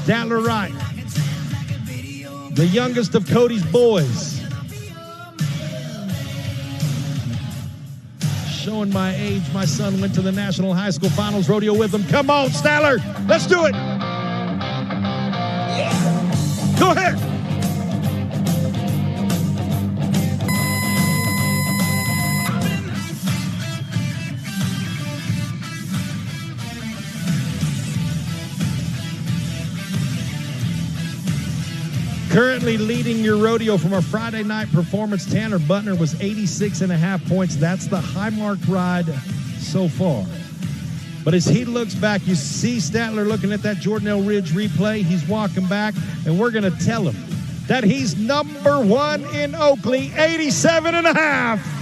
Statler Wright, the youngest of Cody's boys. Showing my age, my son went to the National High School Finals rodeo with him. Come on, Statler, let's do it. Go ahead. Currently leading your rodeo from our Friday night performance, Tanner Butner was 86.5 points. That's the high mark ride so far. But as he looks back, you see Statler looking at that Jordanelle Ridge replay. He's walking back, and we're going to tell him that he's number one in Oakley, 87.5.